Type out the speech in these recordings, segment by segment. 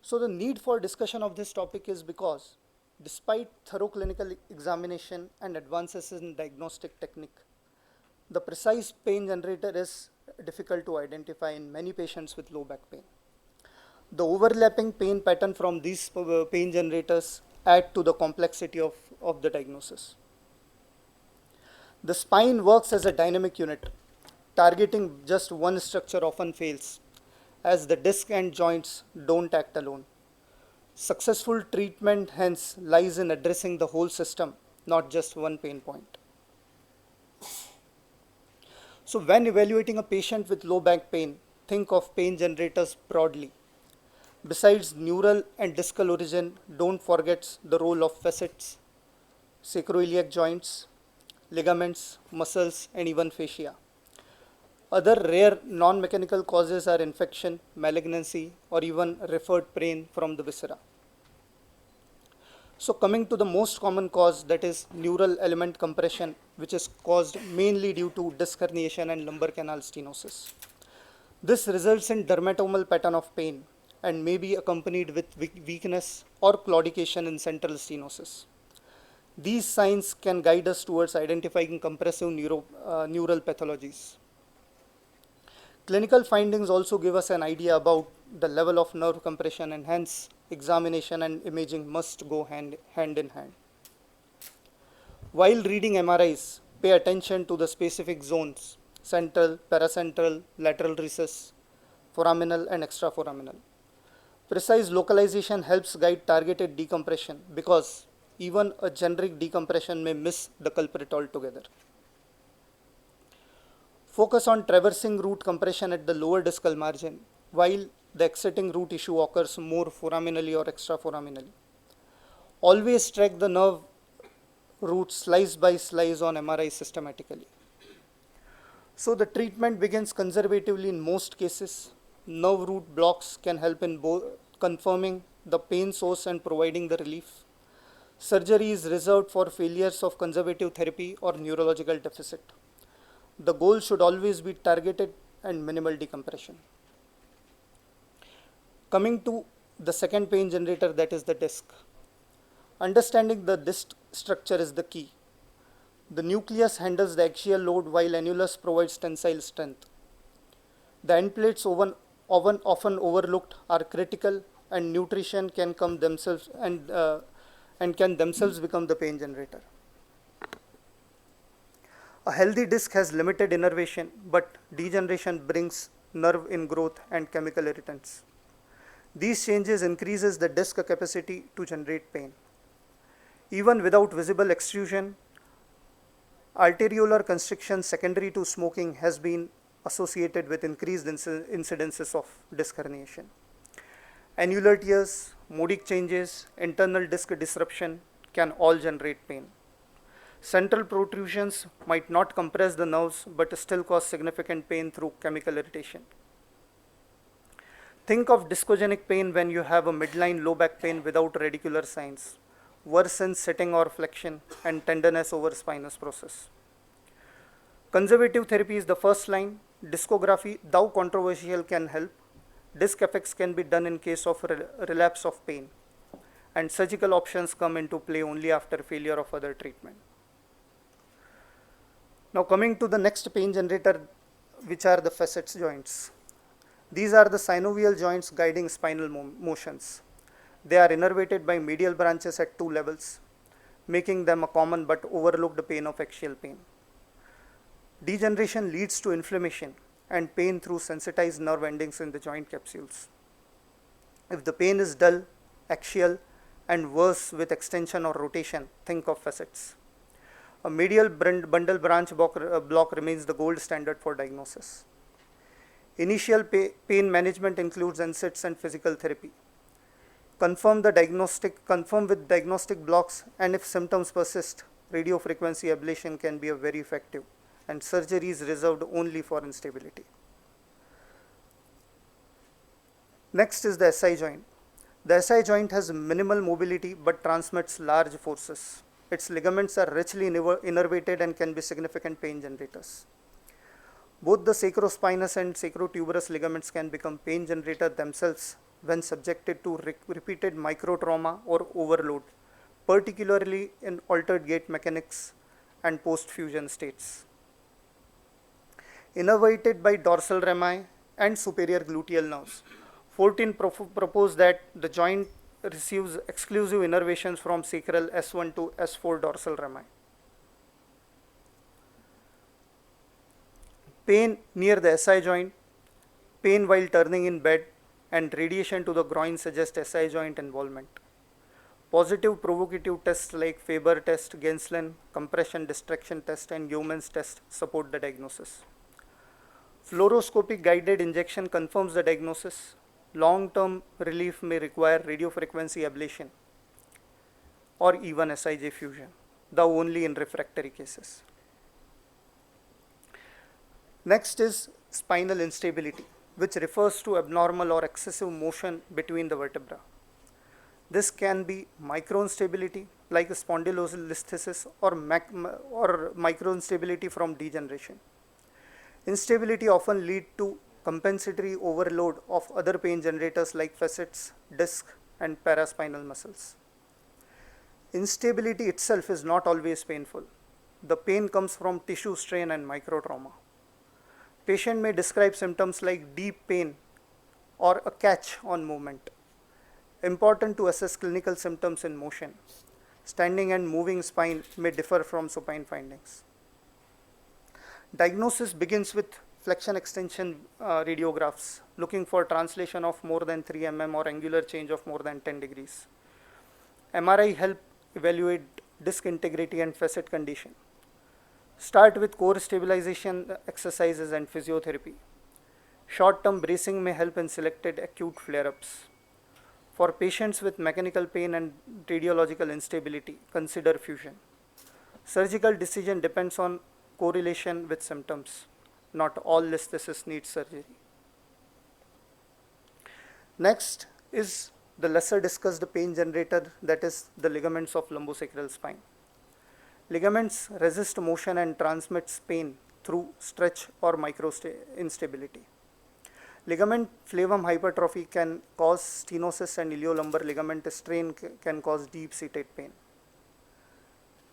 So the need for discussion of this topic is because despite thorough clinical examination and advances in diagnostic technique, the precise pain generator is difficult to identify in many patients with low back pain. The overlapping pain pattern from these pain generators add to the complexity of the diagnosis. The spine works as a dynamic unit. Targeting just one structure often fails, as the disc and joints don't act alone. Successful treatment, hence, lies in addressing the whole system, not just one pain point. So, when evaluating a patient with low back pain, think of pain generators broadly. Besides neural and discal origin, don't forget the role of facets, sacroiliac joints, ligaments, muscles, and even fascia. Other rare non-mechanical causes are infection, malignancy, or even referred pain from the viscera. So coming to the most common cause, that is neural element compression, which is caused mainly due to disc herniation and lumbar canal stenosis. This results in dermatomal pattern of pain and may be accompanied with weakness or claudication in central stenosis. These signs can guide us towards identifying compressive neural pathologies. Clinical findings also give us an idea about the level of nerve compression, and hence examination and imaging must go hand in hand. While reading MRIs, pay attention to the specific zones: central, paracentral, lateral recess, foraminal and extraforaminal. Precise localization helps guide targeted decompression, because even a generic decompression may miss the culprit altogether. Focus on traversing root compression at the lower discal margin, while the exiting root issue occurs more foraminally or extraforaminally. Always track the nerve root slice by slice on MRI systematically. So the treatment begins conservatively in most cases. Nerve root blocks can help in both confirming the pain source and providing the relief. Surgery is reserved for failures of conservative therapy or neurological deficit. The goal should always be targeted and minimal decompression. Coming to the second pain generator, that is the disc. Understanding the disc structure is the key. The nucleus handles the axial load while annulus provides tensile strength. The end plates often overlooked are critical, and nutrition can come themselves and can themselves become the pain generator. A healthy disc has limited innervation, but degeneration brings nerve ingrowth and chemical irritants. These changes increases the disc capacity to generate pain. Even without visible extrusion, arteriolar constriction secondary to smoking has been associated with increased incidences of disc herniation. Annular tears, modic changes, internal disc disruption can all generate pain. Central protrusions might not compress the nerves but still cause significant pain through chemical irritation. Think of discogenic pain when you have a midline low back pain without radicular signs, worsen sitting or flexion, and tenderness over spinous process. Conservative therapy is the first line. Discography, though controversial, can help. Disc effects can be done in case of relapse of pain, and surgical options come into play only after failure of other treatment. Now coming to the next pain generator, which are the facets joints. These are the synovial joints guiding spinal motions. They are innervated by medial branches at two levels, making them a common but overlooked pain of axial pain. Degeneration leads to inflammation and pain through sensitized nerve endings in the joint capsules. If the pain is dull, axial, and worse with extension or rotation, think of facets. A medial bundle branch block remains the gold standard for diagnosis. Initial pain management includes NSAIDs and physical therapy. Confirm with diagnostic blocks, and if symptoms persist, radiofrequency ablation can be very effective, and surgery is reserved only for instability. Next is the SI joint. The SI joint has minimal mobility but transmits large forces. Its ligaments are richly innervated and can be significant pain generators. Both the sacrospinous and sacrotuberous ligaments can become pain generator themselves when subjected to repeated microtrauma or overload, particularly in altered gait mechanics and post-fusion states. Innervated by dorsal rami and superior gluteal nerves, 14 proposed that the joint receives exclusive innervations from sacral S1 to S4 dorsal rami. Pain near the SI joint, pain while turning in bed, and radiation to the groin suggest SI joint involvement. Positive provocative tests like Faber test, Genslin, compression distraction test, and Yeoman's test support the diagnosis. Fluoroscopic guided injection confirms the diagnosis. Long-term relief may require radiofrequency ablation or even SIJ fusion, though only in refractory cases. Next is spinal instability, which refers to abnormal or excessive motion between the vertebrae. This can be microinstability like spondylolisthesis or microinstability from degeneration. Instability often leads to compensatory overload of other pain generators like facets, disc, and paraspinal muscles. Instability itself is not always painful. The pain comes from tissue strain and microtrauma. Patient may describe symptoms like deep pain or a catch on movement. Important to assess clinical symptoms in motion. Standing and moving spine may differ from supine findings. Diagnosis begins with flexion extension radiographs, looking for translation of more than 3 mm or angular change of more than 10 degrees. MRI help evaluate disc integrity and facet condition. Start with core stabilization exercises and physiotherapy. Short-term bracing may help in selected acute flare-ups. For patients with mechanical pain and radiological instability, consider fusion. Surgical decision depends on correlation with symptoms. Not all listhesis needs surgery. Next is the lesser discussed pain generator, that is the ligaments of lumbosacral spine. Ligaments resist motion and transmits pain through stretch or micro instability. Ligament flavum hypertrophy can cause stenosis, and iliolumbar ligament strain can cause deep-seated pain.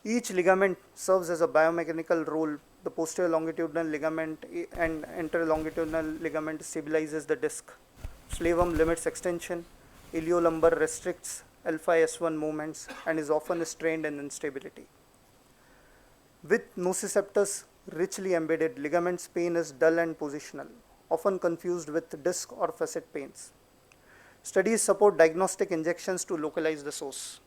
Each ligament serves as a biomechanical role. The posterior longitudinal ligament and anterior longitudinal ligament stabilizes the disc. Flavum limits extension. Iliolumbar restricts alpha S1 movements and is often strained in instability. With nociceptors richly embedded, ligaments pain is dull and positional, often confused with disc or facet pains. Studies support diagnostic injections to localize the source.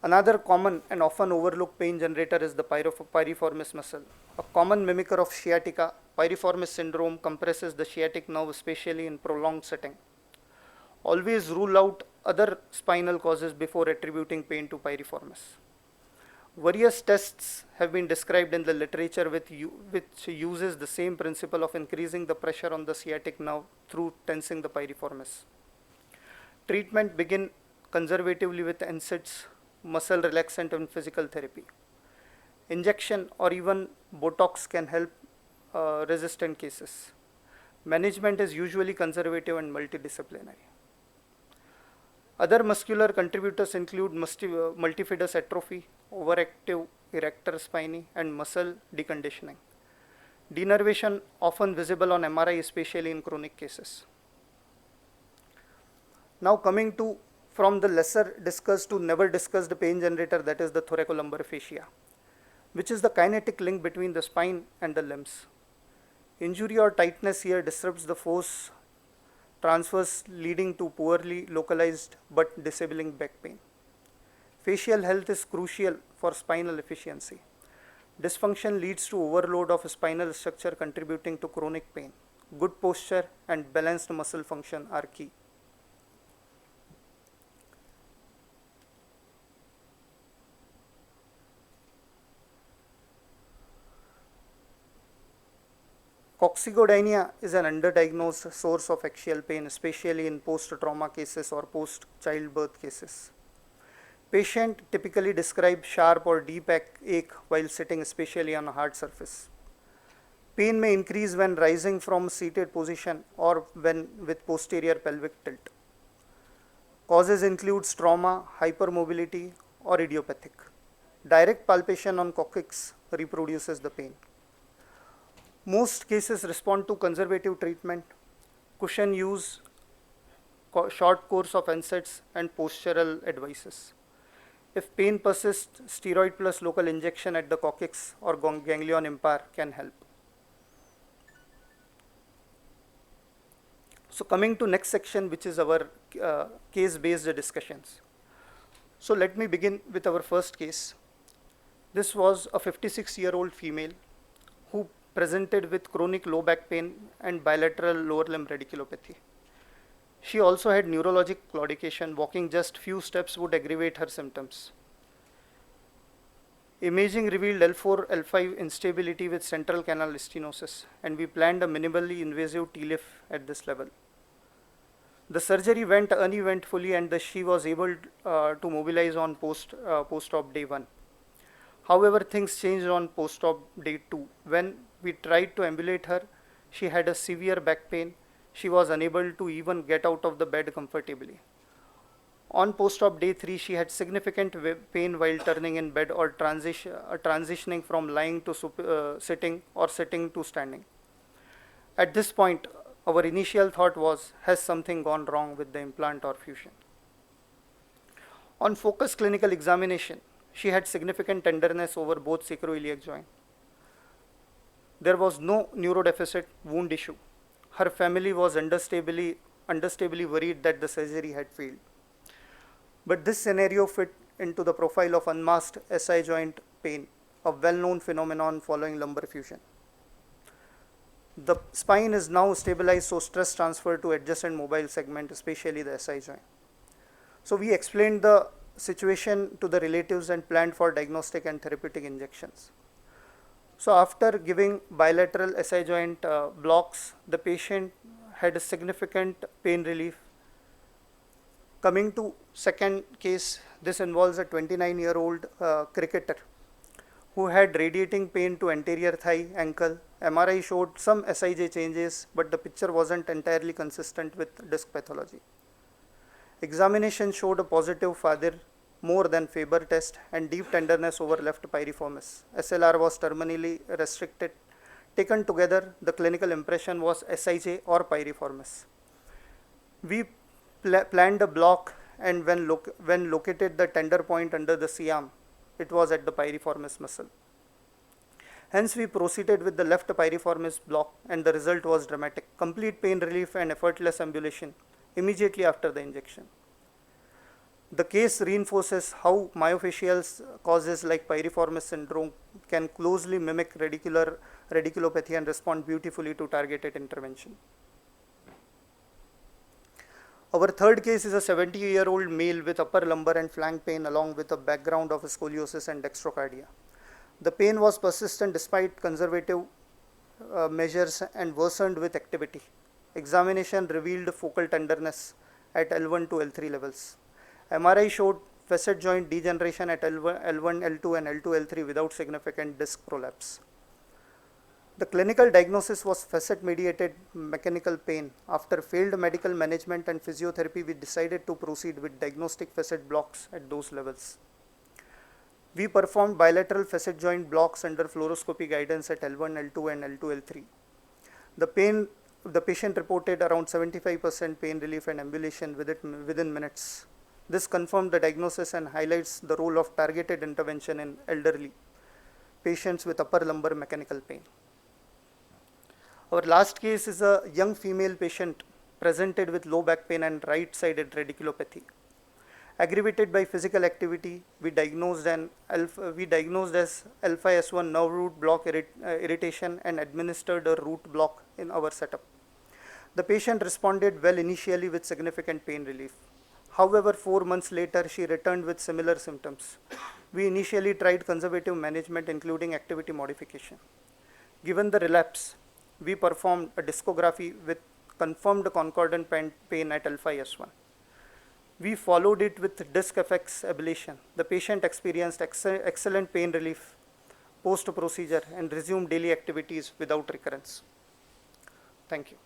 Another common and often overlooked pain generator is the piriformis muscle. A common mimicker of sciatica, piriformis syndrome compresses the sciatic nerve, especially in prolonged setting. Always rule out other spinal causes before attributing pain to piriformis. Various tests have been described in the literature which uses the same principle of increasing the pressure on the sciatic nerve through tensing the piriformis. Treatment begin conservatively with NSAIDs, muscle relaxant, and physical therapy. Injection or even Botox can help resistant cases. Management is usually conservative and multidisciplinary. Other muscular contributors include multifidus atrophy, overactive erector spinae, and muscle deconditioning. Denervation often visible on MRI, especially in chronic cases. Now coming to from the lesser discussed to never discussed pain generator, that is the thoracolumbar fascia, which is the kinetic link between the spine and the limbs. Injury or tightness here disrupts the force transverse, leading to poorly localized but disabling back pain. Facial health is crucial for spinal efficiency. Dysfunction leads to overload of spinal structure, contributing to chronic pain. Good posture and balanced muscle function are key. Coccygodynia is an underdiagnosed source of axial pain, especially in post-trauma cases or post-childbirth cases. Patient typically describe sharp or deep ache while sitting, especially on a hard surface. Pain may increase when rising from seated position or when with posterior pelvic tilt. Causes include trauma, hypermobility, or idiopathic. Direct palpation on coccyx reproduces the pain. Most cases respond to conservative treatment, cushion use, short course of NSAIDs, and postural advices. If pain persists, steroid plus local injection at the coccyx or ganglion impar can help. So coming to next section, which is our case-based discussions. So let me begin with our first case. This was a 56-year-old female who presented with chronic low back pain and bilateral lower limb radiculopathy. She also had neurologic claudication. Walking just few steps would aggravate her symptoms. Imaging revealed L4, L5 instability with central canal stenosis, and we planned a minimally invasive TLIF at this level. The surgery went uneventfully, and she was able to mobilize on post-op day 1. However, things changed on post-op day 2. When we tried to ambulate her, she had a severe back pain. She was unable to even get out of the bed comfortably. On post-op day 3, she had significant pain while turning in bed or transitioning from lying to sitting or sitting to standing. At this point, our initial thought was, has something gone wrong with the implant or fusion? On focused clinical examination, she had significant tenderness over both sacroiliac joint. There was no neurodeficit wound issue. Her family was understably worried that the surgery had failed. But this scenario fit into the profile of unmasked SI joint pain, a well-known phenomenon following lumbar fusion. The spine is now stabilized, so stress transfer to adjacent mobile segment, especially the SI joint. So we explained the situation to the relatives and planned for diagnostic and therapeutic injections. So after giving bilateral SI joint blocks, the patient had a significant pain relief. Coming to second case, this involves a 29-year-old cricketer who had radiating pain to anterior thigh, ankle. MRI showed some SIJ changes, but the picture wasn't entirely consistent with disc pathology. Examination showed a positive Fadir more than Faber test and deep tenderness over left piriformis. SLR was terminally restricted. Taken together, the clinical impression was SIJ or piriformis. We planned a block, and when located the tender point under the C-arm, it was at the piriformis muscle. Hence, we proceeded with the left piriformis block, and the result was dramatic. Complete pain relief and effortless ambulation immediately after the injection. The case reinforces how myofascial causes like piriformis syndrome can closely mimic radiculopathy and respond beautifully to targeted intervention. Our third case is a 70-year-old male with upper lumbar and flank pain along with a background of scoliosis and dextrocardia. The pain was persistent despite conservative measures and worsened with activity. Examination revealed focal tenderness at L1 to L3 levels. MRI showed facet joint degeneration at L1, L2 and L2, L3 without significant disc prolapse. The clinical diagnosis was facet-mediated mechanical pain. After failed medical management and physiotherapy, we decided to proceed with diagnostic facet blocks at those levels. We performed bilateral facet joint blocks under fluoroscopy guidance at L1, L2 and L2, L3. The patient reported around 75% pain relief and ambulation within minutes. This confirmed the diagnosis and highlights the role of targeted intervention in elderly patients with upper lumbar mechanical pain. Our last case is a young female patient presented with low back pain and right-sided radiculopathy. Aggravated by physical activity, we diagnosed as L5S1 nerve root block irritation and administered a root block in our setup. The patient responded well initially with significant pain relief. However, 4 months later, she returned with similar symptoms. We initially tried conservative management, including activity modification. Given the relapse, we performed a discography with confirmed concordant pain at L5S1. We followed it with disc effects ablation. The patient experienced excellent pain relief post-procedure and resume daily activities without recurrence. Thank you.